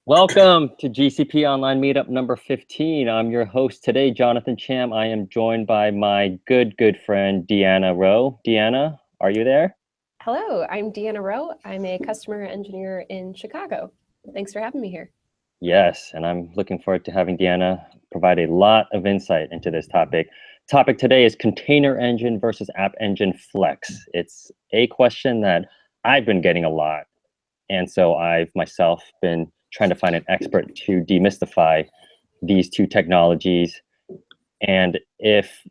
Welcome to GCP Online Meetup number 15. I'm your host today, Jonathan Cham. I am joined by my good friend, Deanna Rowe. Deanna, are you there? Hello, I'm Deanna Rowe. I'm a customer engineer in Chicago. Thanks for having me here. Yes, and I'm looking forward to having Deanna provide a lot of insight into this topic. Topic today is container engine versus app engine flex. It's a question that I've been getting a lot. And so I've myself been trying to find an expert to demystify these two technologies. And if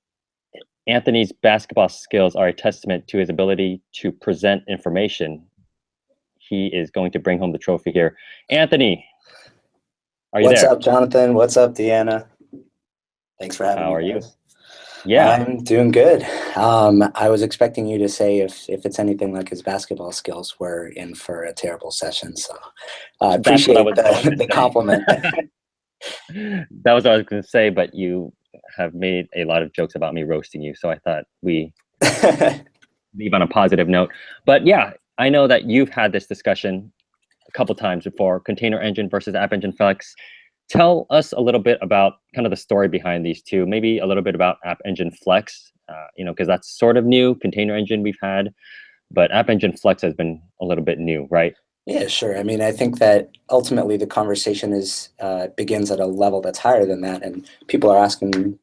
Anthony's basketball skills are a testament to his ability to present information, he is going to bring home the trophy here. Anthony, are you there? What's up, Jonathan? What's up, Deanna? Thanks for having me. How are you? Guys. Yeah. I'm doing good. I was expecting you to say if it's anything like his basketball skills, we're in for a terrible session. So I appreciate the compliment. That was what I was going to say, but you have made a lot of jokes about me roasting you. So I thought we leave on a positive note. But yeah, I know that you've had this discussion a couple times before, container engine versus app engine flex. Tell us a little bit about kind of the story behind these two, maybe a little bit about app engine flex, because that's sort of new. Container engine we've had, but app engine flex has been a little bit new, right? Yeah, sure. I mean, I think that ultimately the conversation begins at a level that's higher than that, and people are asking,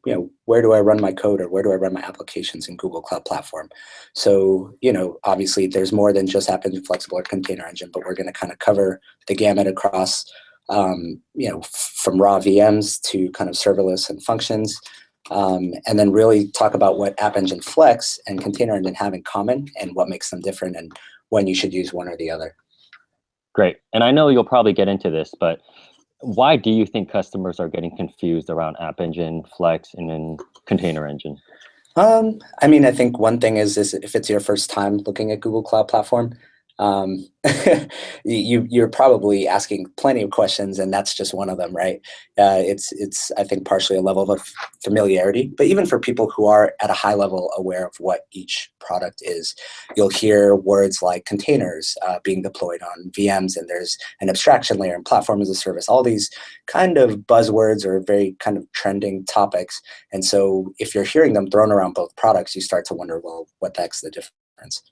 where do I run my code or where do I run my applications in Google Cloud Platform? So, obviously there's more than just App Engine Flexible or Container Engine, but we're going to kind of cover the gamut across, from raw VMs to kind of serverless and functions, and then really talk about what App Engine Flex and Container Engine have in common and what makes them different and when you should use one or the other. Great. And I know you'll probably get into this, but why do you think customers are getting confused around App Engine, Flex, and then Container Engine? I mean, I think one thing is if it's your first time looking at Google Cloud Platform, you're probably asking plenty of questions, and that's just one of them, right? It's I think partially a level of familiarity, but even for people who are at a high level aware of what each product is, you'll hear words like containers being deployed on VMs, and there's an abstraction layer and platform as a service, all these kind of buzzwords or very kind of trending topics. And so if you're hearing them thrown around both products, you start to wonder, well, what the heck's the difference?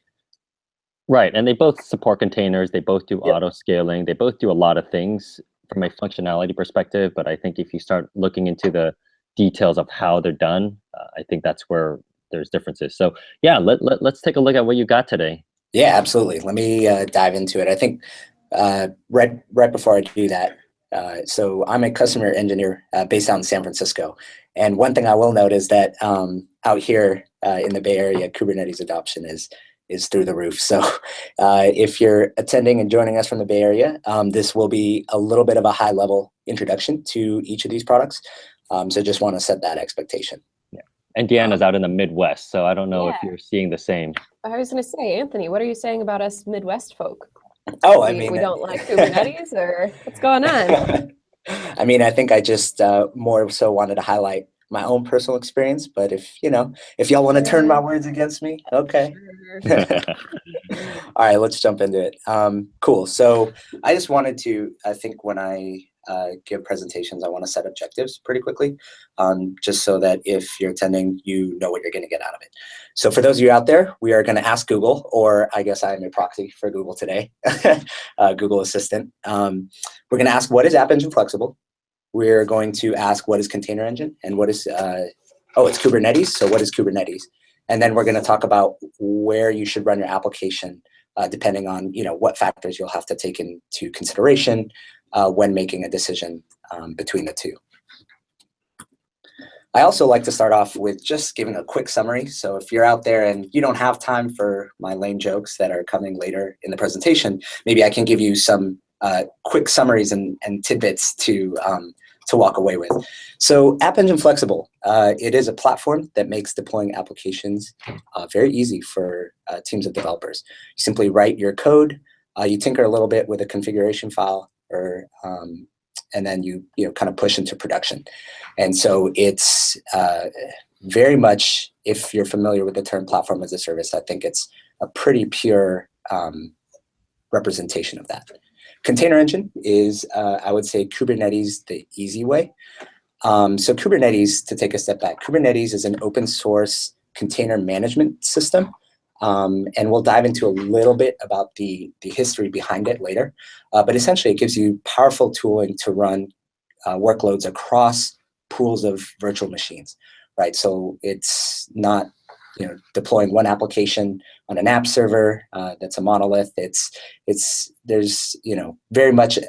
Right, and they both support containers, they both do auto scaling, they both do a lot of things from a functionality perspective, but I think if you start looking into the details of how they're done, I think that's where there's differences. So yeah, let's take a look at what you got today. Yeah, absolutely. Let me dive into it. I think right before I do that, so I'm a customer engineer based out in San Francisco. And one thing I will note is that out here in the Bay Area, Kubernetes adoption is through the roof. So if you're attending and joining us from the Bay Area, this will be a little bit of a high level introduction to each of these products. So just want to set that expectation. Yeah. And Deanna's out in the Midwest, so I don't know if you're seeing the same. I was going to say, Anthony, what are you saying about us Midwest folk? Oh, I mean, we don't like Kubernetes, or what's going on? I mean, I think I just more so wanted to highlight my own personal experience, but if y'all want to turn my words against me, okay. All right, let's jump into it. Cool. So I just wanted to, I think when I give presentations, I want to set objectives pretty quickly, just so that if you're attending, you know what you're going to get out of it. So for those of you out there, we are going to ask Google, or I guess I am a proxy for Google today, Google Assistant. We're going to ask, what is App Engine Flexible? We're going to ask, what is Container Engine? And what is, it's Kubernetes. So what is Kubernetes? And then we're going to talk about where you should run your application, depending on what factors you'll have to take into consideration when making a decision between the two. I also like to start off with just giving a quick summary. So if you're out there and you don't have time for my lame jokes that are coming later in the presentation, maybe I can give you some quick summaries and tidbits to walk away with. So App Engine Flexible, it is a platform that makes deploying applications very easy for teams of developers. You simply write your code, you tinker a little bit with a configuration file, and then you kind of push into production. And so it's very much, if you're familiar with the term platform as a service, I think it's a pretty pure representation of that. Container Engine is, I would say, Kubernetes the easy way. So Kubernetes, to take a step back, Kubernetes is an open source container management system. And we'll dive into a little bit about the history behind it later. But essentially, it gives you powerful tooling to run workloads across pools of virtual machines, right? So it's not deploying one application on an app server that's a monolith. There's very much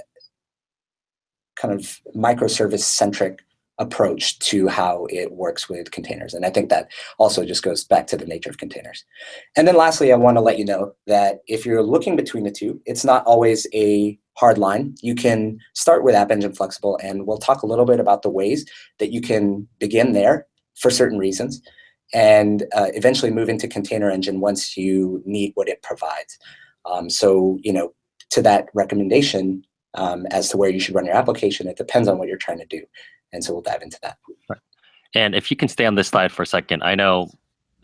kind of microservice centric approach to how it works with containers. And I think that also just goes back to the nature of containers. And then lastly, I want to let you know that if you're looking between the two, it's not always a hard line. You can start with App Engine Flexible, and we'll talk a little bit about the ways that you can begin there for certain reasons, and eventually move into Container Engine once you need what it provides. So, to that recommendation as to where you should run your application, it depends on what you're trying to do. And so we'll dive into that. Right. And if you can stay on this slide for a second, I know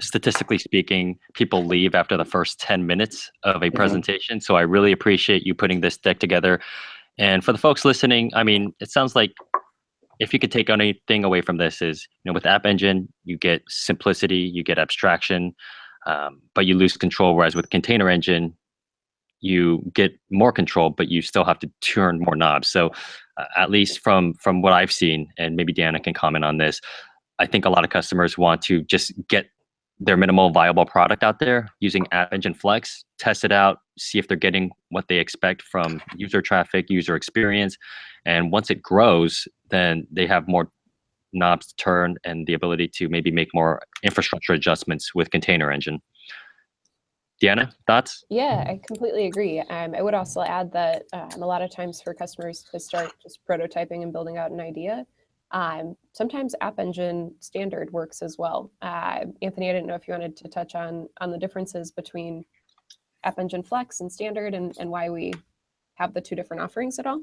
statistically speaking, people leave after the first 10 minutes of a presentation. So I really appreciate you putting this deck together. And for the folks listening, I mean, it sounds like if you could take anything away from this is, with App Engine, you get simplicity, you get abstraction, but you lose control. Whereas with Container Engine, you get more control, but you still have to turn more knobs. So at least from what I've seen, and maybe Deanna can comment on this, I think a lot of customers want to just get their minimal viable product out there using App Engine Flex, test it out, see if they're getting what they expect from user traffic, user experience. And once it grows, then they have more knobs to turn and the ability to maybe make more infrastructure adjustments with Container Engine. Deanna, thoughts? Yeah, I completely agree. I would also add that a lot of times for customers to start just prototyping and building out an idea, sometimes App Engine Standard works as well. Anthony, I didn't know if you wanted to touch on the differences between App Engine Flex and Standard and why we have the two different offerings at all.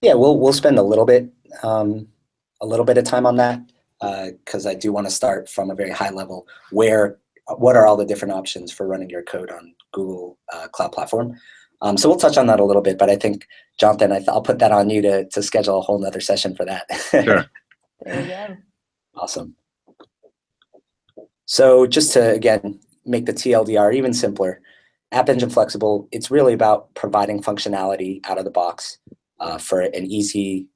Yeah, we'll spend a little bit of time on that because I do want to start from a very high level. What are all the different options for running your code on Google Cloud Platform? So we'll touch on that a little bit, but I think, Jonathan, I'll put that on you to schedule a whole nother session for that. Sure. There we go. Awesome. So just to, again, make the TLDR even simpler, App Engine Flexible, it's really about providing functionality out of the box for an easy,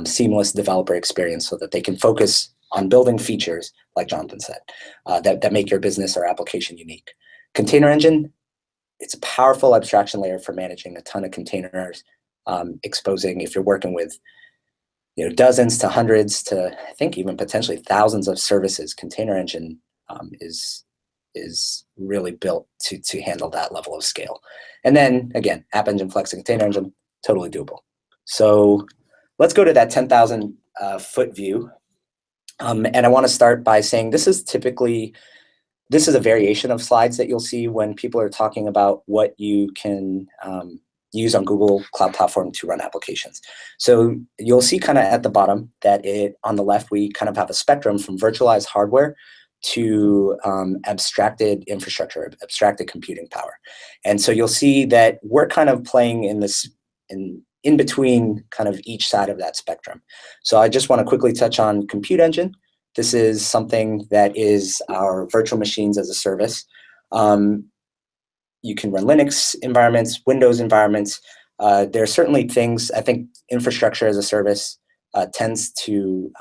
seamless developer experience so that they can focus on building features, like Jonathan said, that make your business or application unique. Container Engine, it's a powerful abstraction layer for managing a ton of containers, exposing, if you're working with dozens to hundreds to, I think, even potentially thousands of services. Container Engine is really built to handle that level of scale. And then, again, App Engine Flex and Container Engine, totally doable. So let's go to that 10,000 foot view. And I want to start by saying this is a variation of slides that you'll see when people are talking about what you can use on Google Cloud Platform to run applications. So you'll see kind of at the bottom that on the left, we kind of have a spectrum from virtualized hardware to abstracted infrastructure, abstracted computing power. And so you'll see that we're kind of playing in between kind of each side of that spectrum. So I just want to quickly touch on Compute Engine. This is something that is our virtual machines as a service. You can run Linux environments, Windows environments. There are certainly things, I think infrastructure as a service tends to,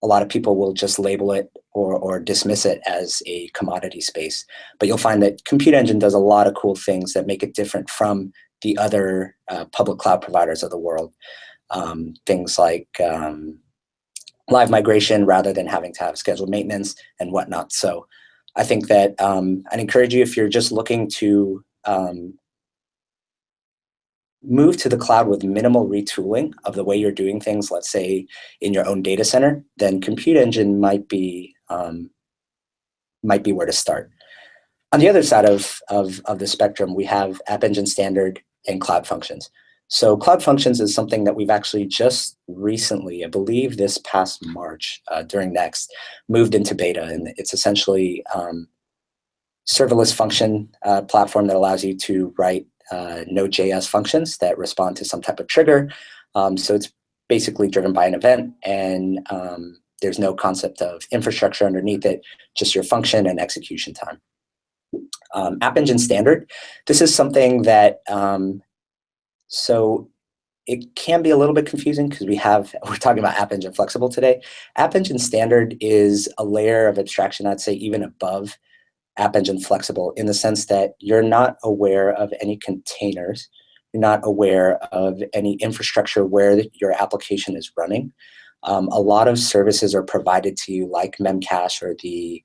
a lot of people will just label it or dismiss it as a commodity space. But you'll find that Compute Engine does a lot of cool things that make it different from the other public cloud providers of the world. Things like live migration rather than having to have scheduled maintenance and whatnot. So I think that I'd encourage you, if you're just looking to move to the cloud with minimal retooling of the way you're doing things, let's say in your own data center, then Compute Engine might be where to start. On the other side of the spectrum, we have App Engine Standard and Cloud Functions. So Cloud Functions is something that we've actually just recently, I believe this past March during Next, moved into beta. And it's essentially serverless function platform that allows you to write Node.js functions that respond to some type of trigger. So it's basically driven by an event, and there's no concept of infrastructure underneath it, just your function and execution time. App Engine Standard, this is something that, so it can be a little bit confusing because we're talking about App Engine Flexible today. App Engine Standard is a layer of abstraction, I'd say even above App Engine Flexible, in the sense that you're not aware of any containers, you're not aware of any infrastructure where your application is running. A lot of services are provided to you, like Memcache, or the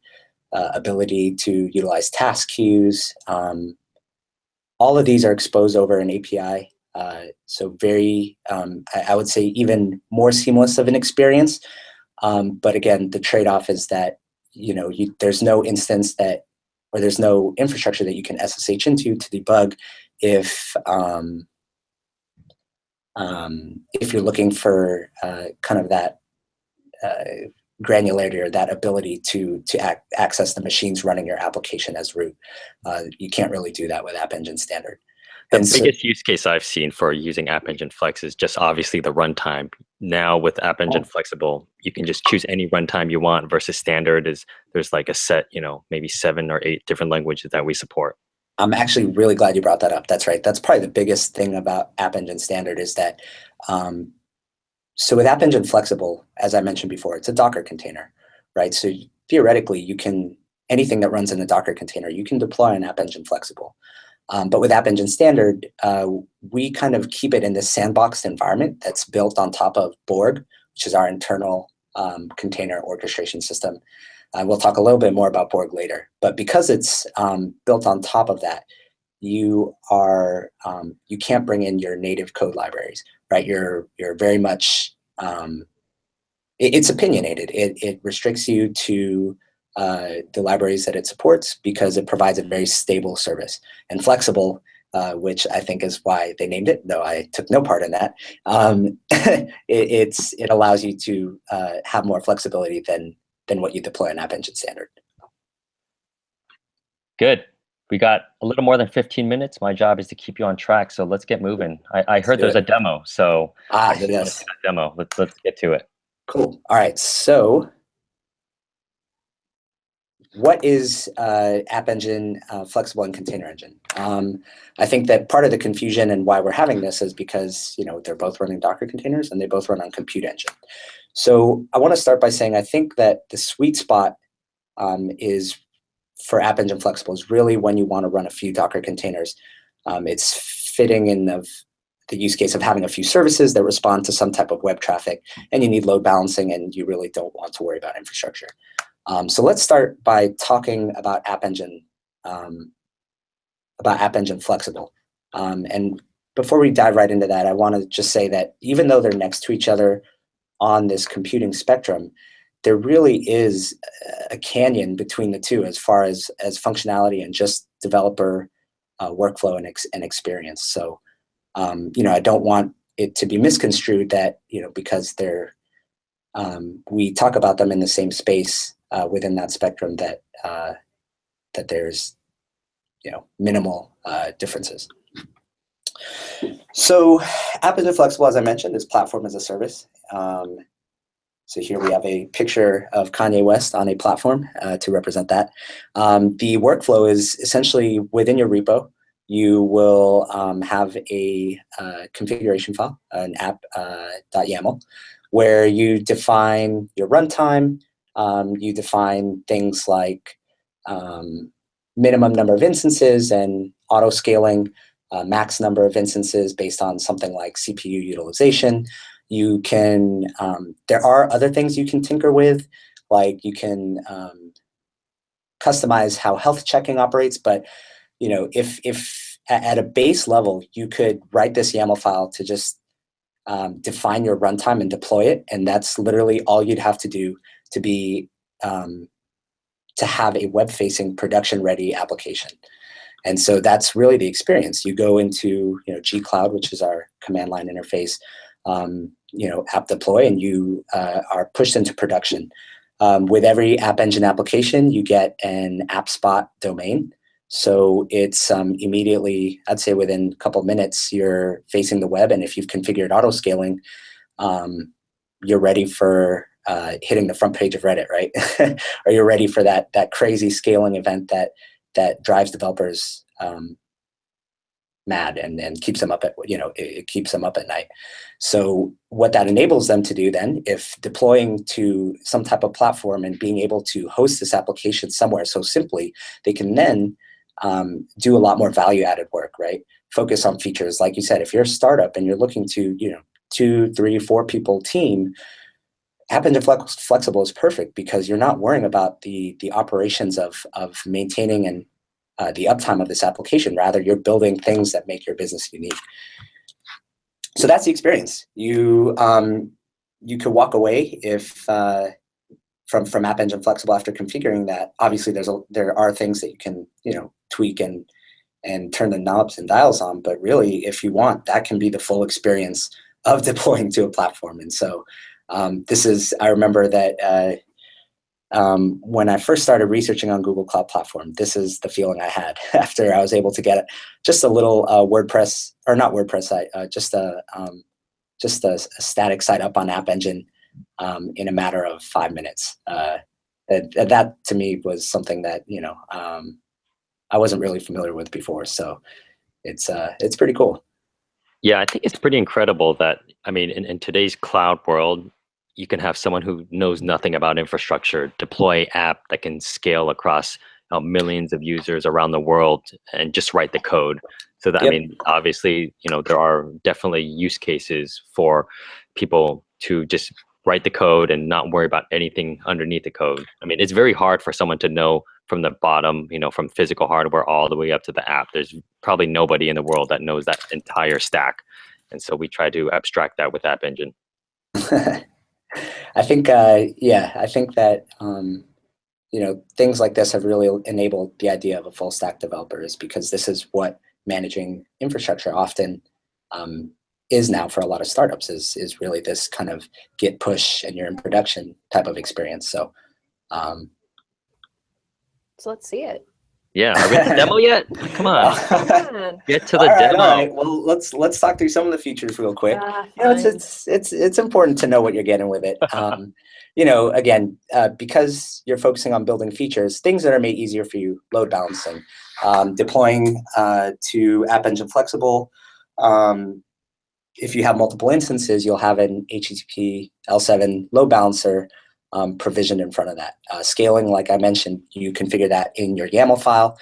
ability to utilize task queues. All of these are exposed over an API. So very, I would say even more seamless of an experience. But again, the trade-off is that, there's no instance that, or there's no infrastructure that you can SSH into to debug if you're looking for kind of that granularity, or that ability to access the machines running your application as root. You can't really do that with App Engine Standard. The biggest use case I've seen for using App Engine Flex is just obviously the runtime. Now with App Engine Flexible, you can just choose any runtime you want, versus standard there's like a set, maybe 7 or 8 different languages that we support. I'm actually really glad you brought that up. That's right. That's probably the biggest thing about App Engine Standard is that, so with App Engine Flexible, as I mentioned before, it's a Docker container, right? So theoretically, anything that runs in a Docker container, you can deploy an App Engine Flexible. But with App Engine Standard, we kind of keep it in this sandboxed environment that's built on top of Borg, which is our internal container orchestration system. We'll talk a little bit more about Borg later. But because it's built on top of that, you can't bring in your native code libraries, right? You're very much, it's opinionated. It restricts you to the libraries that it supports, because it provides a very stable service. And flexible, which I think is why they named it, though I took no part in that, it allows you to have more flexibility than what you deploy in App Engine Standard. Good. We got a little more than 15 minutes. My job is to keep you on track, so let's get moving. I heard there's a demo, so yes. Demo. Let's get to it. Cool. All right. So what is App Engine Flexible and Container Engine? I think that part of the confusion and why we're having this is because they're both running Docker containers and they both run on Compute Engine. So I want to start by saying I think that the sweet spot is for App Engine Flexible is really when you want to run a few Docker containers. It's fitting in the use case of having a few services that respond to some type of web traffic, and you need load balancing, and you really don't want to worry about infrastructure. So let's start by talking about App Engine Flexible. And before we dive right into that, I want to just say that even though they're next to each other on this computing spectrum, there really is a canyon between the two as far as functionality and just developer workflow and experience. So, I don't want it to be misconstrued that, because we talk about them in the same space within that spectrum, that there's, minimal differences. So App Engine Flexible, as I mentioned, is platform as a service. So here we have a picture of Kanye West on a platform to represent that. The workflow is essentially within your repo. You will have a configuration file, an app.yaml, where you define your runtime. You define things like minimum number of instances and auto scaling, max number of instances based on something like CPU utilization. You can, there are other things you can tinker with, like you can customize how health checking operates, but if at a base level, you could write this YAML file to just define your runtime and deploy it, and that's literally all you'd have to do to have a web-facing production-ready application. And so that's really the experience. You go into G Cloud, which is our command line interface, app deploy, and you are pushed into production. With every App Engine application, you get an AppSpot domain. So it's immediately, I'd say within a couple minutes, you're facing the web. And if you've configured auto scaling, you're ready for hitting the front page of Reddit, right? Or you're ready for that crazy scaling event that drives developers mad and keeps them up at, it keeps them up at night. So what that enables them to do then, if deploying to some type of platform and being able to host this application somewhere so simply, they can then do a lot more value added work, right? Focus on features. Like you said, if you're a startup and you're looking to, 2, 3, 4 people team, App Engine Flexible is perfect because you're not worrying about the operations of maintaining and the uptime of this application. Rather, you're building things that make your business unique. So that's the experience. You could walk away if from App Engine Flexible after configuring that. Obviously, there are things that you can tweak and turn the knobs and dials on. But really, if you want, that can be the full experience of deploying to a platform. And so I remember that when I first started researching on Google Cloud Platform, this is the feeling I had after I was able to get just a little WordPress, or not WordPress, just a static site up on App Engine in a matter of 5 minutes. That to me was something that I wasn't really familiar with before. So it's pretty cool. Yeah, I think it's pretty incredible that, in today's cloud world, you can have someone who knows nothing about infrastructure deploy app that can scale across millions of users around the world and just write the code. So that, Yep. Obviously, there are definitely use cases for people to just write the code and not worry about anything underneath the code. It's very hard for someone to know from the bottom, from physical hardware all the way up to the app. There's probably nobody in the world that knows that entire stack. And so we try to abstract that with App Engine. I think that things like this have really enabled the idea of a full stack developer, is because this is what managing infrastructure often is now for a lot of startups, is really this kind of git push and you're in production type of experience. So let's see it. Yeah, are we at the demo yet? Come on, get to the demo. All right. Well, let's talk through some of the features real quick. It's important to know what you're getting with it. Again, because you're focusing on building features, things that are made easier for you: load balancing, deploying to App Engine Flexible. If you have multiple instances, you'll have an HTTP L7 load balancer provisioned in front of that. Scaling, like I mentioned, you configure that in your YAML file.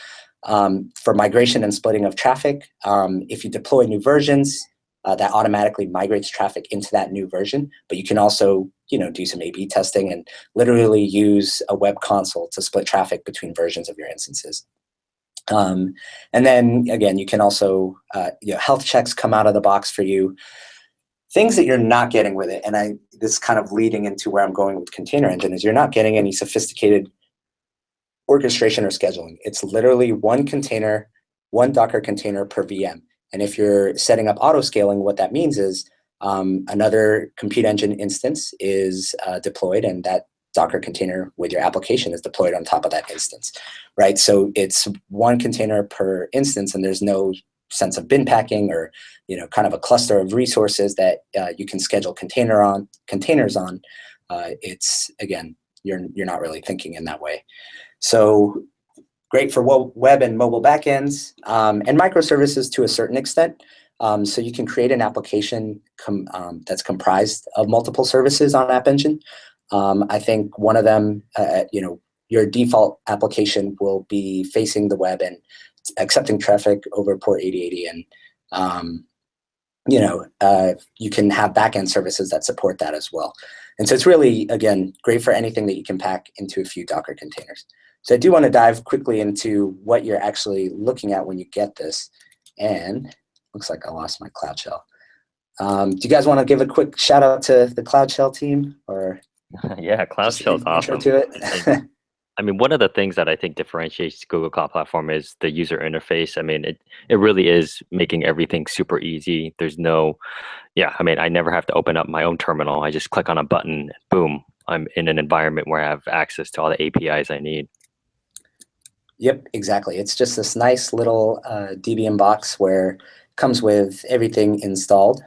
For migration and splitting of traffic, if you deploy new versions, that automatically migrates traffic into that new version. But you can also do some A/B testing and literally use a web console to split traffic between versions of your instances. And then again, you can also health checks come out of the box for you. Things that you're not getting with it, and this kind of leading into where I'm going with Container Engine, is you're not getting any sophisticated orchestration or scheduling. It's literally one container, one Docker container per VM. And if you're setting up auto scaling, what that means is another Compute Engine instance is deployed, and that Docker container with your application is deployed on top of that instance, right? So it's one container per instance, and there's no sense of bin packing or kind of a cluster of resources that you can schedule containers on. It's, again, you're not really thinking in that way. So great for web and mobile backends, and microservices to a certain extent. So you can create an application that's comprised of multiple services on App Engine. I think one of them, your default application will be facing the web and accepting traffic over port 8080, and you can have backend services that support that as well. And so it's really, again, great for anything that you can pack into a few Docker containers. So I do want to dive quickly into what you're actually looking at when you get this. And looks like I lost my Cloud Shell. Do you guys want to give a quick shout out to the Cloud Shell team, or? Yeah, Cloud Shell's awesome. To it? One of the things that I think differentiates Google Cloud Platform is the user interface. It really is making everything super easy. There's I never have to open up my own terminal. I just click on a button, boom, I'm in an environment where I have access to all the APIs I need. Yep, exactly. It's just this nice little Debian box where it comes with everything installed.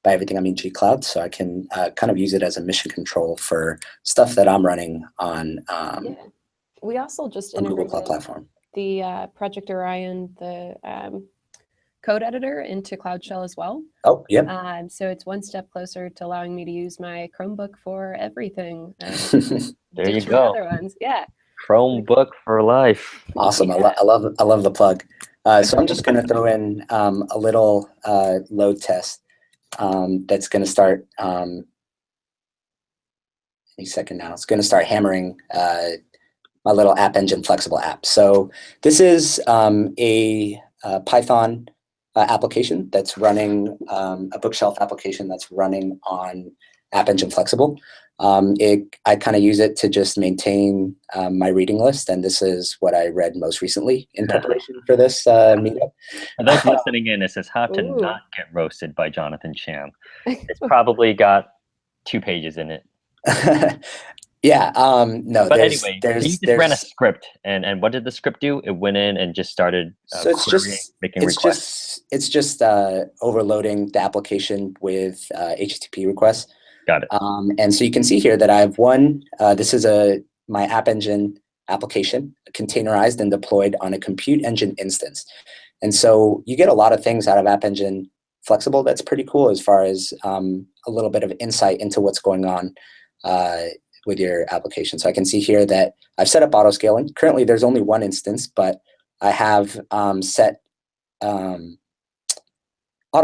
By everything, I mean G-Cloud. So I can kind of use it as a mission control for stuff that I'm running on, Yeah. We also just on Google Cloud integrated Platform. the Project Orion, the code editor into Cloud Shell as well. Oh, yep. So it's one step closer to allowing me to use my Chromebook for everything. There you ditch my go. other ones. Yeah. Chromebook for life. Awesome. Yeah. I love the plug. So I'm just going to throw in a little load test that's going to start any second now. It's going to start hammering my little App Engine flexible app. So this is a Python application that's running, a bookshelf application that's running on App Engine Flexible. I kind of use it to just maintain my reading list, and this is what I read most recently in preparation for this meetup. For those listening in, it says how to Ooh. not get roasted by Jonathan Cham. It's probably got 2 pages in it. Yeah, no, But anyway, you just ran a script, and what did the script do? It went in and just started so making requests. It's just overloading the application with HTTP requests. Got it. And so you can see here that I have one. This is my App Engine application, containerized and deployed on a compute engine instance. And so you get a lot of things out of App Engine Flexible. That's pretty cool as far as a little bit of insight into what's going on with your application. So I can see here that I've set up auto scaling. Currently, there's only one instance, but I have set auto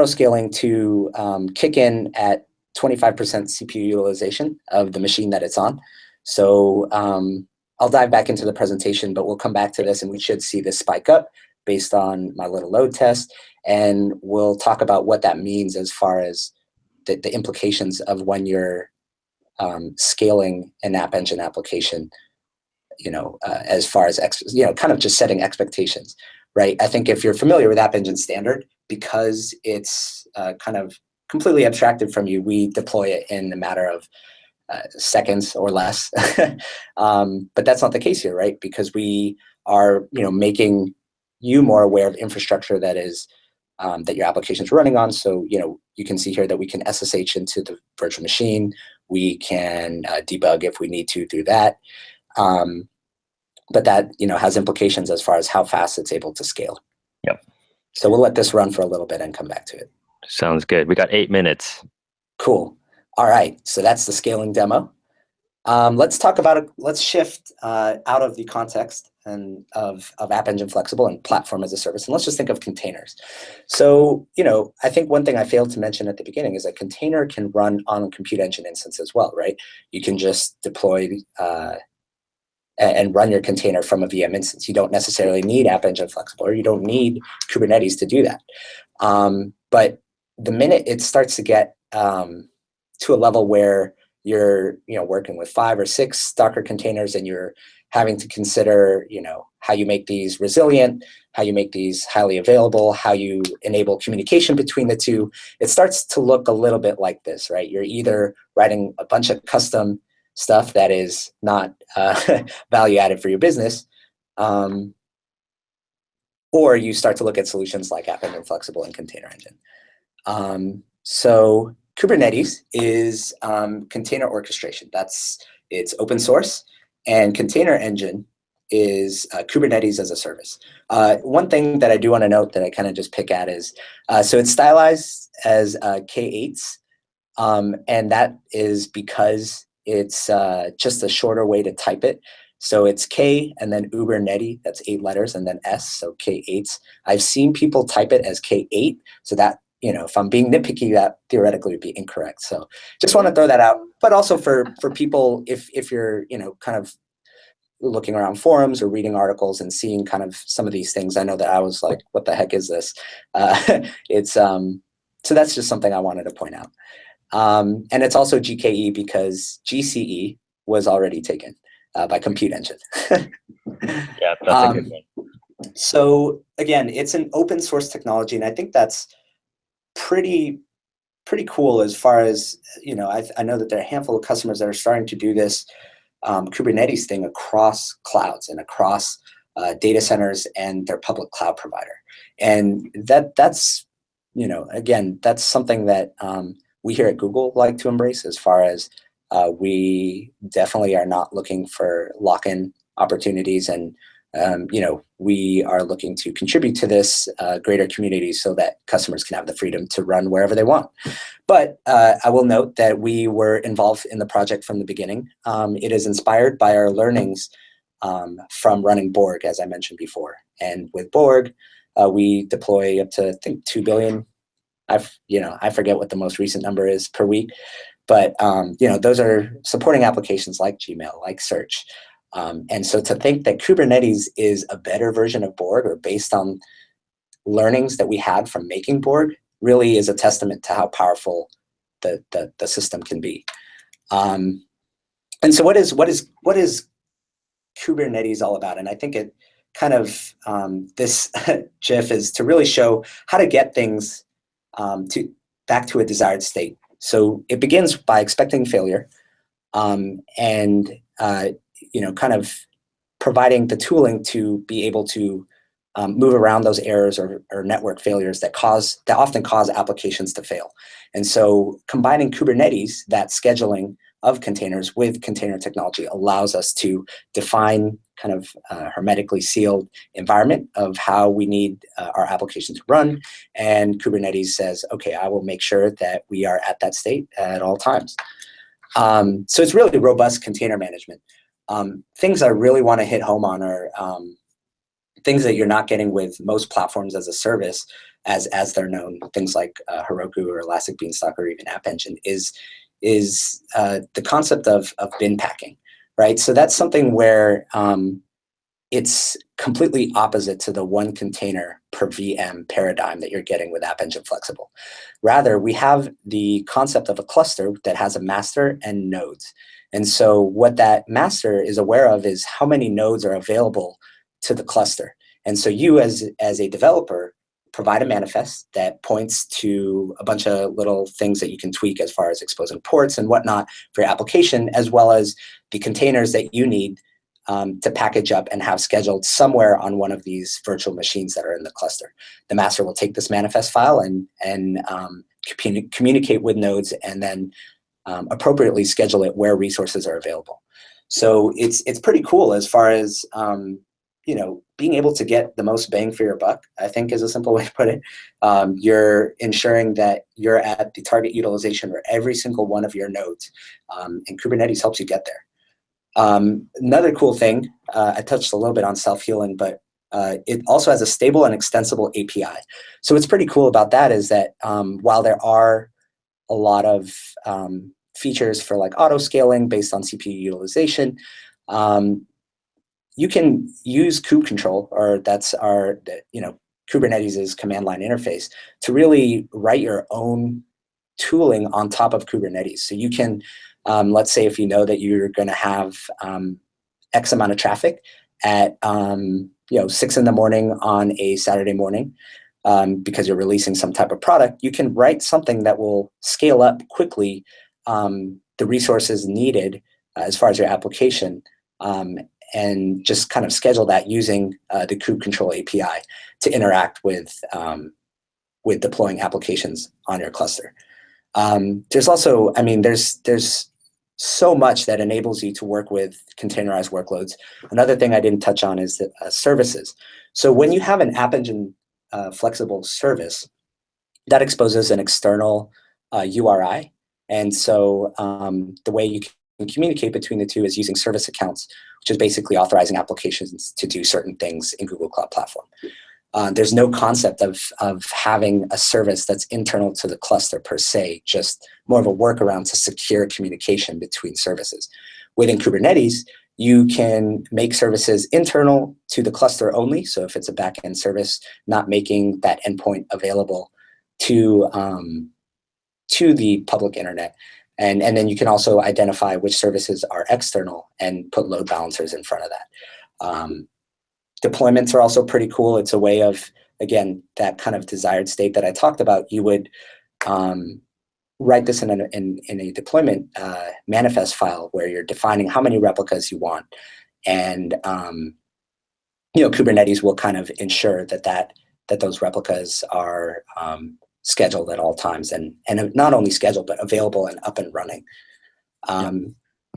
scaling to kick in at 25% CPU utilization of the machine that it's on. So I'll dive back into the presentation, but we'll come back to this and we should see this spike up based on my little load test. And we'll talk about what that means as far as the implications of when you're scaling an App Engine application, as far as, kind of just setting expectations, right? I think if you're familiar with App Engine Standard, because it's kind of completely abstracted from you, we deploy it in a matter of seconds or less. But that's not the case here, right? Because we are, making you more aware of infrastructure that is that your application is running on. So, you can see here that we can SSH into the virtual machine. We can debug if we need to through that. But that, has implications as far as how fast it's able to scale. Yep. So we'll let this run for a little bit and come back to it. Sounds good. We got 8 minutes. Cool. All right. So that's the scaling demo. Let's talk about it. Let's shift out of the context and of App Engine Flexible and platform as a service, and let's just think of containers. So, I think one thing I failed to mention at the beginning is a container can run on a compute engine instance as well, right? You can just deploy and run your container from a VM instance. You don't necessarily need App Engine Flexible, or you don't need Kubernetes to do that. But the minute it starts to get to a level where you're working with 5 or 6 Docker containers and you're having to consider how you make these resilient, how you make these highly available, how you enable communication between the two, it starts to look a little bit like this, right? You're either writing a bunch of custom stuff that is not value added for your business, or you start to look at solutions like App Engine Flexible and Container Engine. So Kubernetes is container orchestration. It's open source, and Container Engine is Kubernetes as a service. One thing that I do want to note that I kind of just pick at is, so it's stylized as K8s, and that is because it's just a shorter way to type it. So it's K and then Uberneti, that's 8 letters, and then S, so K8s. I've seen people type it as K8, so that, if I'm being nitpicky, that theoretically would be incorrect. So just want to throw that out. But also for people, if you're, kind of looking around forums or reading articles and seeing kind of some of these things, I know that I was like, what the heck is this? So that's just something I wanted to point out. And it's also GKE because GCE was already taken by Compute Engine. Yeah, that's a good one. So again, it's an open source technology, and I think that's pretty cool as far as, I know that there are a handful of customers that are starting to do this Kubernetes thing across clouds and across data centers and their public cloud provider. And that's, again, that's something that we here at Google like to embrace, as far as we definitely are not looking for lock-in opportunities. And we are looking to contribute to this greater community so that customers can have the freedom to run wherever they want. But I will note that we were involved in the project from the beginning. It is inspired by our learnings from running Borg, as I mentioned before. And with Borg, we deploy up to, I think, 2 billion. I forget what the most recent number is per week. But those are supporting applications like Gmail, like search. And so to think that Kubernetes is a better version of Borg, or based on learnings that we had from making Borg, really is a testament to how powerful the system can be. And so what is Kubernetes all about? And I think it kind of, this GIF is to really show how to get things back to a desired state. So it begins by expecting failure, and kind of providing the tooling to be able to move around those errors or network failures that often cause applications to fail. And so combining Kubernetes, that scheduling of containers, with container technology allows us to define kind of hermetically sealed environment of how we need our application to run. And Kubernetes says, okay, I will make sure that we are at that state at all times. So it's really robust container management. Things I really want to hit home on are things that you're not getting with most platforms as a service, as they're known. Things like Heroku or Elastic Beanstalk or even App Engine is the concept of bin packing, right? So that's something where it's completely opposite to the one container per VM paradigm that you're getting with App Engine Flexible. Rather, we have the concept of a cluster that has a master and nodes. And so what that master is aware of is how many nodes are available to the cluster. And so you as a developer provide a manifest that points to a bunch of little things that you can tweak as far as exposing ports and whatnot for your application, as well as the containers that you need to package up and have scheduled somewhere on one of these virtual machines that are in the cluster. The master will take this manifest file and communicate with nodes, and then appropriately schedule it where resources are available. So it's pretty cool as far as being able to get the most bang for your buck, I think, is a simple way to put it. You're ensuring that you're at the target utilization for every single one of your nodes, and Kubernetes helps you get there. Another cool thing, I touched a little bit on self-healing, but it also has a stable and extensible API. So what's pretty cool about that is that while there are a lot of features for like auto scaling based on CPU utilization, you can use kube control, or that's our Kubernetes' command line interface, to really write your own tooling on top of Kubernetes. So you can, let's say if you know that you're going to have X amount of traffic at 6 in the morning on a Saturday morning, because you're releasing some type of product, you can write something that will scale up quickly the resources needed as far as your application, and just kind of schedule that using the kube control API to interact with deploying applications on your cluster. There's also, there's so much that enables you to work with containerized workloads. Another thing I didn't touch on is services. So when you have an App Engine Flexible service, that exposes an external URI. And so the way you can communicate between the two is using service accounts, which is basically authorizing applications to do certain things in Google Cloud Platform. There's no concept of having a service that's internal to the cluster per se, just more of a workaround to secure communication between services. Within Kubernetes, you can make services internal to the cluster only. So if it's a backend service, not making that endpoint available to the public internet. And then you can also identify which services are external and put load balancers in front of that. Deployments are also pretty cool. It's a way of, again, that kind of desired state that I talked about. You would write this in a deployment manifest file where you're defining how many replicas you want, and Kubernetes will kind of ensure that those replicas are scheduled at all times, and not only scheduled, but available and up and running.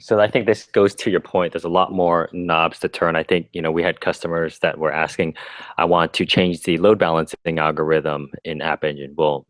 So I think this goes to your point. There's a lot more knobs to turn. I think, we had customers that were asking, I want to change the load balancing algorithm in App Engine. Well,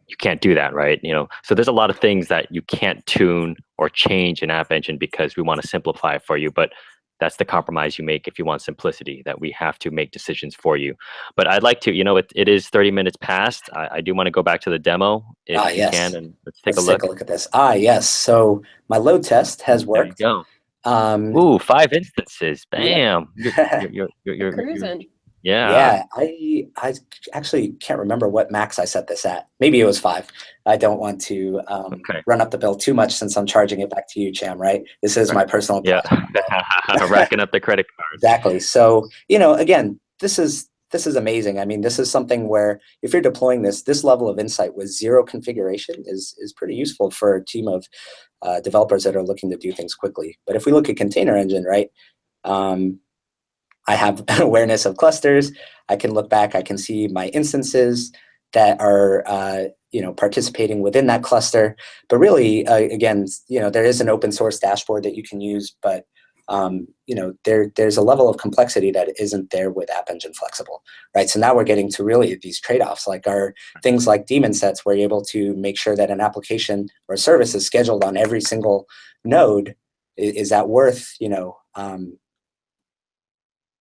you can't do that, right? So there's a lot of things that you can't tune or change in App Engine because we want to simplify it for you. But that's the compromise you make if you want simplicity, that we have to make decisions for you. But I'd like to, it is 30 minutes past. I do want to go back to the demo if you yes. can, and let's take Let's a look. Take a look at this. Yes. So my load test has worked. There you go. Ooh, 5 instances. Bam. Yeah. You're cruising. Yeah. I actually can't remember what max I set this at. Maybe it was 5. I don't want to run up the bill too much since I'm charging it back to you, Cham, right? This is my personal racking up the credit cards. Exactly. So, again, this is amazing. I mean, this is something where if you're deploying this level of insight with 0 configuration is pretty useful for a team of developers that are looking to do things quickly. But if we look at Container Engine, right, I have awareness of clusters. I can look back. I can see my instances that are participating within that cluster. But really, again, there is an open source dashboard that you can use, but there's a level of complexity that isn't there with App Engine Flexible, right? So now we're getting to really these trade-offs, like things like daemon sets, where you're able to make sure that an application or service is scheduled on every single node. Is that worth,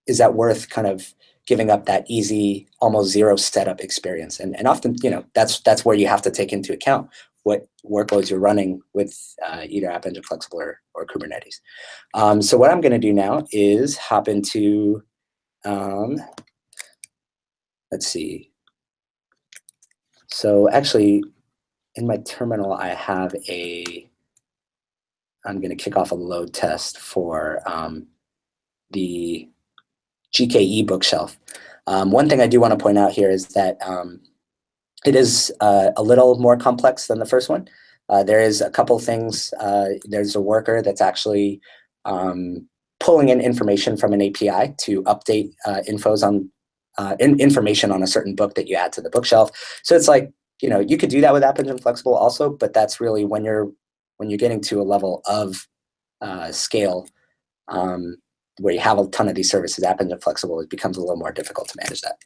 is that worth kind of giving up that easy, almost 0 setup experience? And often, that's where you have to take into account what workloads you're running with either App Engine Flexible or Kubernetes. So what I'm going to do now is hop into, let's see. So actually, in my terminal, I have I'm going to kick off a load test for the GKE bookshelf. One thing I do want to point out here is that it is a little more complex than the first one. There is a couple things. There's a worker that's actually pulling in information from an API to update information on a certain book that you add to the bookshelf. So it's like, you could do that with App Engine Flexible also, but that's really when you're getting to a level of scale where you have a ton of these services. App Engine Flexible, it becomes a little more difficult to manage that.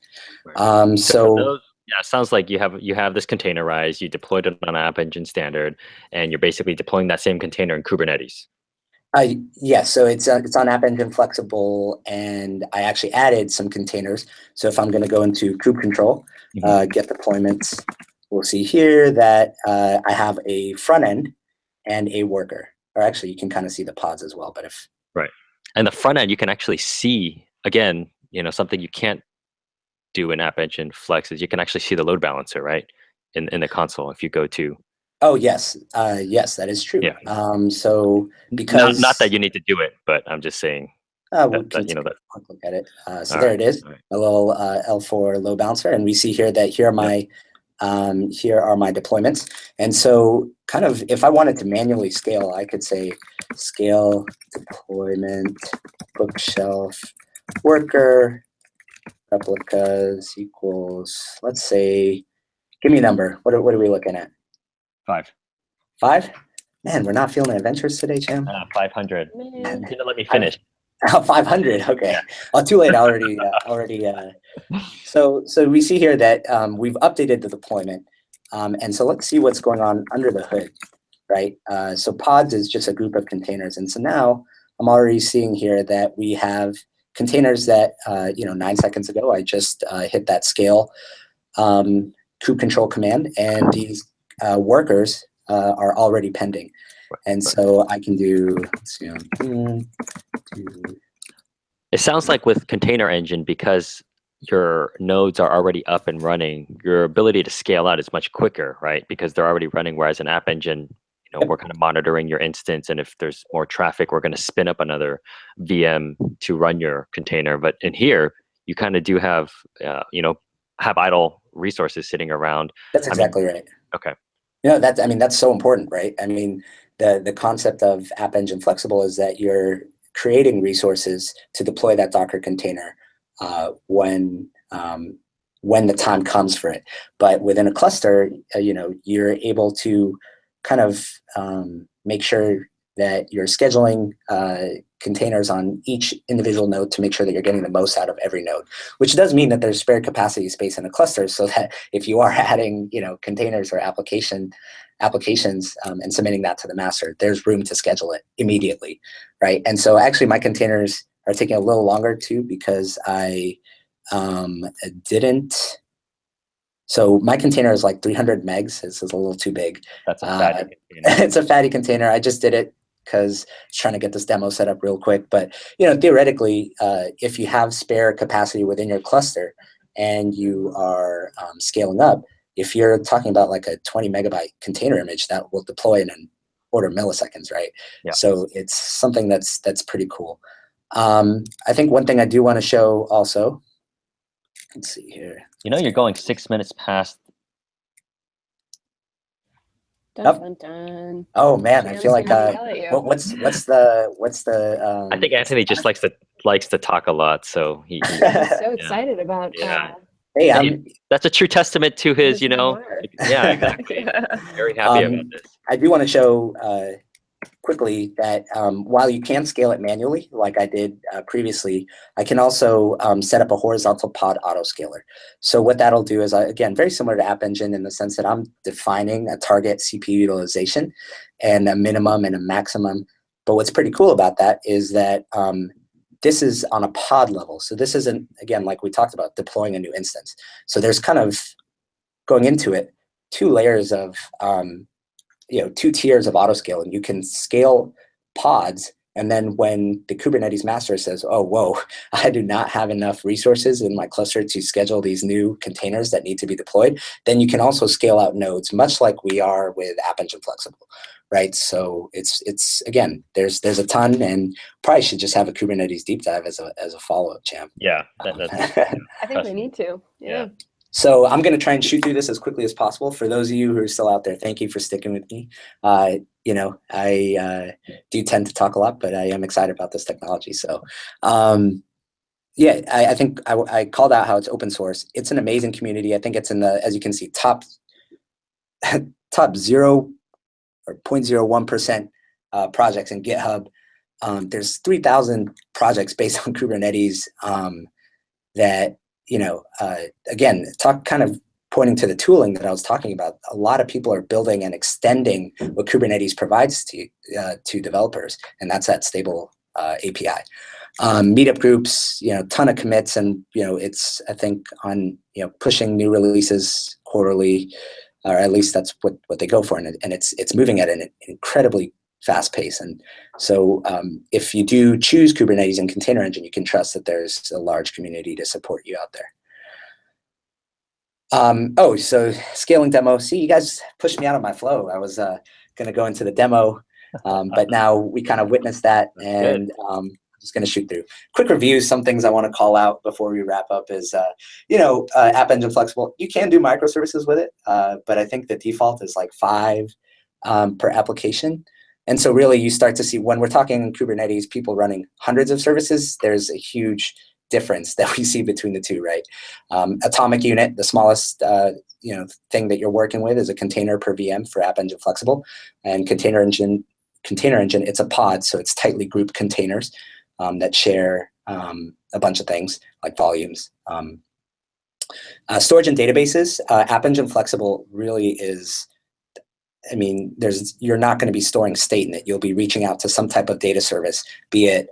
Right. So it sounds like you have this containerized, you deployed it on App Engine standard, and you're basically deploying that same container in Kubernetes. So it's on App Engine Flexible, and I actually added some containers. So if I'm going to go into kube control, get deployments, we'll see here that I have a front end and a worker. Or actually, you can kind of see the pods as well. But right, and the front end, you can actually see, again, something you can't do in App Engine Flex is you can actually see the load balancer, right, in the console if you go to. Oh yes, yes, that is true. Yeah. So because not that you need to do it, but I'm just saying. We'll take a quick look at it. So there it is, a little L4 load balancer, and we see here that here are my deployments. And so, kind of, if I wanted to manually scale, I could say scale deployment bookshelf worker replicas equals, let's say, give me a number. What are we looking at? 5. 5? Man, we're not feeling adventurous today, Cham. 500. You didn't let me finish. 500. Okay. Yeah. Oh, too late. Already. So we see here that we've updated the deployment, and so let's see what's going on under the hood, right? So pods is just a group of containers, and so now I'm already seeing here that we have containers that 9 seconds ago I just hit that scale kube control command, and these workers are already pending. And so I can do, it sounds like with Container Engine, because your nodes are already up and running, your ability to scale out is much quicker, right? Because they're already running, whereas in App Engine, we're kind of monitoring your instance, and if there's more traffic, we're going to spin up another VM to run your container. But in here, you kind of do have, have idle resources sitting around. That's exactly right. Okay. That's so important, right? I mean, the concept of App Engine Flexible is that you're creating resources to deploy that Docker container when the time comes for it. But within a cluster, you're able to kind of make sure that you're scheduling containers on each individual node to make sure that you're getting the most out of every node, which does mean that there's spare capacity space in a cluster, so that if you are adding containers or applications and submitting that to the master, there's room to schedule it immediately, right? And so actually my containers are taking a little longer too, because I didn't. So my container is like 300 megs. This is a little too big. That's a fatty container. It's a fatty container. I just did it because I was trying to get this demo set up real quick. But theoretically, if you have spare capacity within your cluster and you are scaling up, if you're talking about like a 20 megabyte container image, that will deploy in an order of milliseconds, right? Yeah. So it's something that's pretty cool. I think one thing I do want to show also. Let's see here. You're going 6 minutes past. Dun, dun, dun. Oh man, I feel like What's what's the I think Anthony just likes to talk a lot, so he's so excited about. Hey, that's a true testament to his, yeah, exactly. Very happy about this. I do want to show quickly that while you can scale it manually, like I did previously, I can also set up a horizontal pod autoscaler. So what that'll do is, again, very similar to App Engine in the sense that I'm defining a target CPU utilization and a minimum and a maximum. But what's pretty cool about that is that this is on a pod level. So this isn't, again, like we talked about, deploying a new instance. So there's kind of, going into it, two layers of two tiers of autoscale, and you can scale pods. And then when the Kubernetes master says, oh, whoa, I do not have enough resources in my cluster to schedule these new containers that need to be deployed, then you can also scale out nodes, much like we are with App Engine Flexible, right? So it's again, there's a ton, and probably should just have a Kubernetes deep dive as a follow-up, Champ. Yeah. I think we need to. Yeah. So I'm going to try and shoot through this as quickly as possible. For those of you who are still out there, thank you for sticking with me. I do tend to talk a lot, but I am excited about this technology. So I think I called out how it's open source. It's an amazing community. I think it's in the, as you can see, top 0 or 0.01% projects in GitHub. There's 3,000 projects based on Kubernetes that, again, kind of pointing to the tooling that I was talking about. A lot of people are building and extending what Kubernetes provides to developers, and that's that stable API. Meetup groups, ton of commits, and it's, I think, on pushing new releases quarterly, or at least that's what they go for, and it's moving at an incredibly fast pace. And so if you do choose Kubernetes and Container Engine, you can trust that there's a large community to support you out there. So scaling demo. See, you guys pushed me out of my flow. I was going to go into the demo, but now we kind of witnessed that, and I'm just going to shoot through. Quick review, some things I want to call out before we wrap up is, App Engine Flexible, you can do microservices with it, but I think the default is like 5 per application. And so really you start to see, when we're talking Kubernetes, people running hundreds of services, there's a huge difference that we see between the two, right? Atomic unit, the smallest thing that you're working with is a container per VM for App Engine Flexible. And Container Engine, it's a pod, so it's tightly grouped containers that share a bunch of things like volumes. Storage and databases, App Engine Flexible really is, you're not going to be storing state in it. You'll be reaching out to some type of data service, be it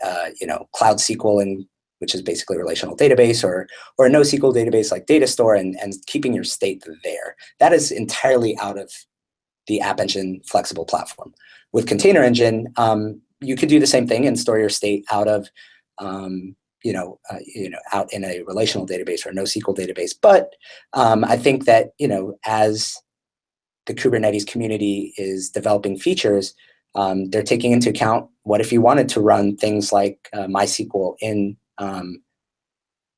Cloud SQL, which is basically a relational database, or a NoSQL database like Datastore, and keeping your state there. That is entirely out of the App Engine Flexible platform. With Container Engine, you could do the same thing and store your state out of out in a relational database or a NoSQL database. But I think that as the Kubernetes community is developing features, they're taking into account, what if you wanted to run things like MySQL in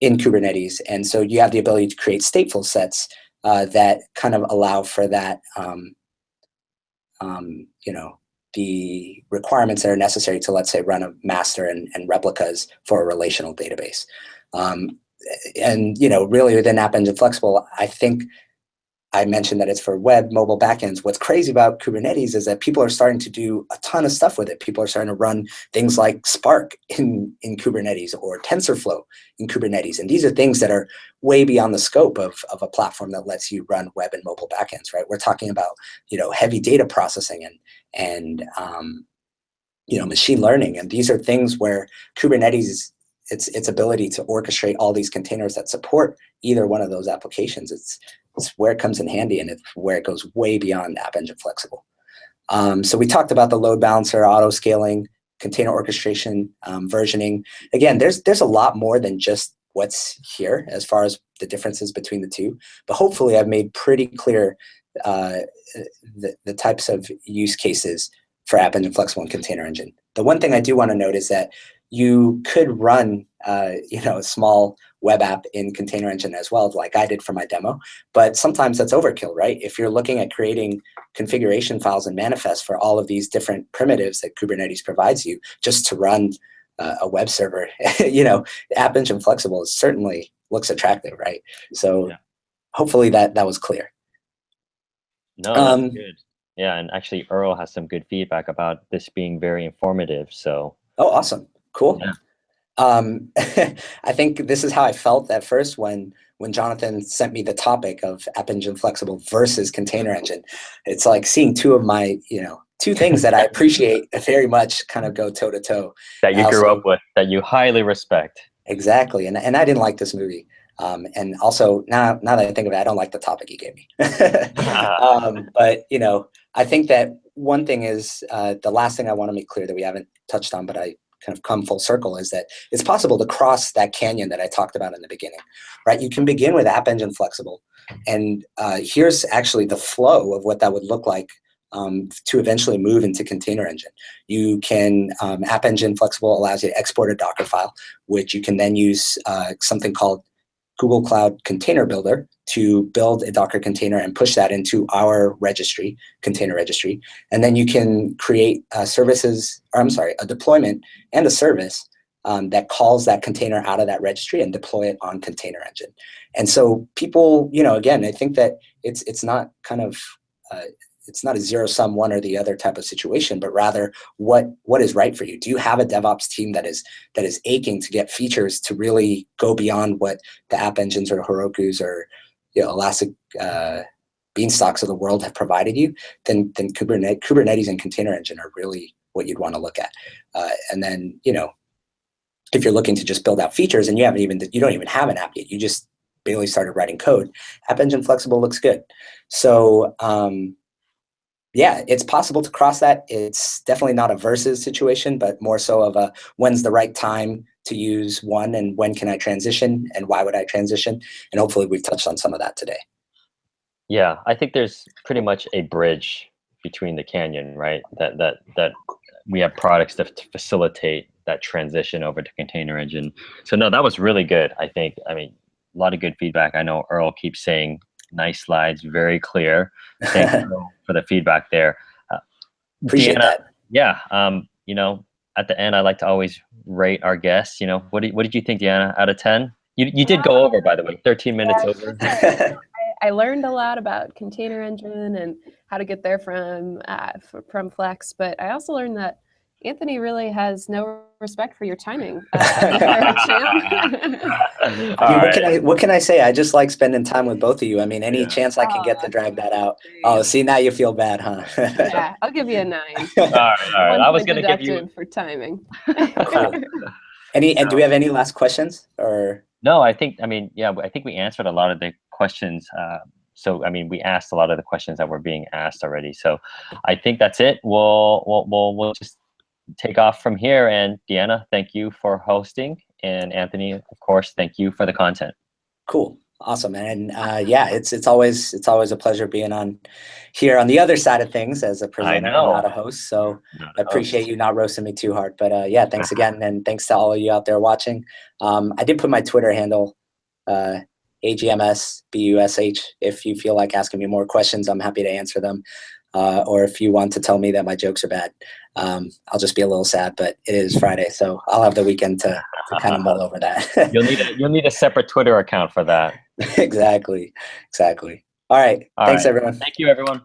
Kubernetes? And so you have the ability to create stateful sets that kind of allow for that, the requirements that are necessary to, let's say, run a master and replicas for a relational database. and really within App Engine Flexible, I think I mentioned that it's for web, mobile backends. What's crazy about Kubernetes is that people are starting to do a ton of stuff with it. People are starting to run things like Spark in Kubernetes or TensorFlow in Kubernetes. And these are things that are way beyond the scope of a platform that lets you run web and mobile backends, right? We're talking about, heavy data processing and machine learning. And these are things where Kubernetes, its ability to orchestrate all these containers that support either one of those applications, it's where it comes in handy, and it's where it goes way beyond App Engine Flexible. So we talked about the load balancer, auto scaling, container orchestration, versioning. Again, there's a lot more than just what's here as far as the differences between the two. But hopefully I've made pretty clear the types of use cases for App Engine Flexible and Container Engine. The one thing I do want to note is that you could run a small web app in Container Engine as well, like I did for my demo, but sometimes that's overkill, right? If you're looking at creating configuration files and manifests for all of these different primitives that Kubernetes provides you just to run a web server, App Engine Flexible certainly looks attractive, right? So hopefully that was clear. No, that's good. Yeah, and actually Earl has some good feedback about this being very informative. So. Oh, awesome. Cool. Yeah. I think this is how I felt at first when Jonathan sent me the topic of App Engine Flexible versus Container Engine. It's like seeing two of my, two things that I appreciate very much kind of go toe to toe. That you grew up with, that you highly respect. Exactly. And I didn't like this movie. And also now that I think of it, I don't like the topic you gave me. But, I think that one thing is the last thing I want to make clear that we haven't touched on, but I kind of come full circle, is that it's possible to cross that canyon that I talked about in the beginning, right? You can begin with App Engine Flexible. And here's actually the flow of what that would look like to eventually move into Container Engine. You can, App Engine Flexible allows you to export a Docker file, which you can then use something called Google Cloud Container Builder to build a Docker container and push that into our registry, container registry. And then you can create a deployment and a service that calls that container out of that registry and deploy it on Container Engine. And so people, again, I think that it's not kind of, it's not a zero-sum one or the other type of situation, but rather what is right for you. Do you have a DevOps team that is aching to get features to really go beyond what the App Engines or Herokus or Elastic Beanstalks of the world have provided you? Then Kubernetes and Container Engine are really what you'd want to look at. And then if you're looking to just build out features and you don't even have an app yet, you just barely started writing code, App Engine Flexible looks good. So yeah, it's possible to cross that. It's definitely not a versus situation, but more so of a when's the right time to use one and when can I transition and why would I transition? And hopefully we've touched on some of that today. Yeah, I think there's pretty much a bridge between the canyon, right? That we have products to facilitate that transition over to Container Engine. So no, that was really good. I mean, a lot of good feedback. I know Earl keeps saying nice slides, very clear. Thank you for the feedback there. Appreciate Deanna, that. Yeah, at the end, I like to always rate our guests. What did you think, Deanna, out of 10? You did go over, by the way, 13 minutes over. I learned a lot about Container Engine and how to get there from Flex, but I also learned that Anthony really has no respect for your timing. What can I say? I just like spending time with both of you. I mean, any chance I can get to drag that out. Oh, see, now you feel bad, huh? Yeah, I'll give you a 9. All right. I was going to give you for timing. Cool. And do we have any last questions or? No, I think we answered a lot of the questions. So, I mean, we asked a lot of the questions that were being asked already. So I think that's it. We'll just take off from here. And Deanna, thank you for hosting. And Anthony, of course, thank you for the content. Cool. Awesome. And yeah, it's always a pleasure being on here on the other side of things as a presenter, not a host. So I appreciate you not roasting me too hard. But yeah, thanks again. And thanks to all of you out there watching. I did put my Twitter handle, AGMSBUSH. If you feel like asking me more questions, I'm happy to answer them. or if you want to tell me that my jokes are bad. I'll just be a little sad, but it is Friday, so I'll have the weekend to kind of mull over that. You'll need a separate Twitter account for that. Exactly. All right. All Thanks, right. everyone. Thank you, everyone.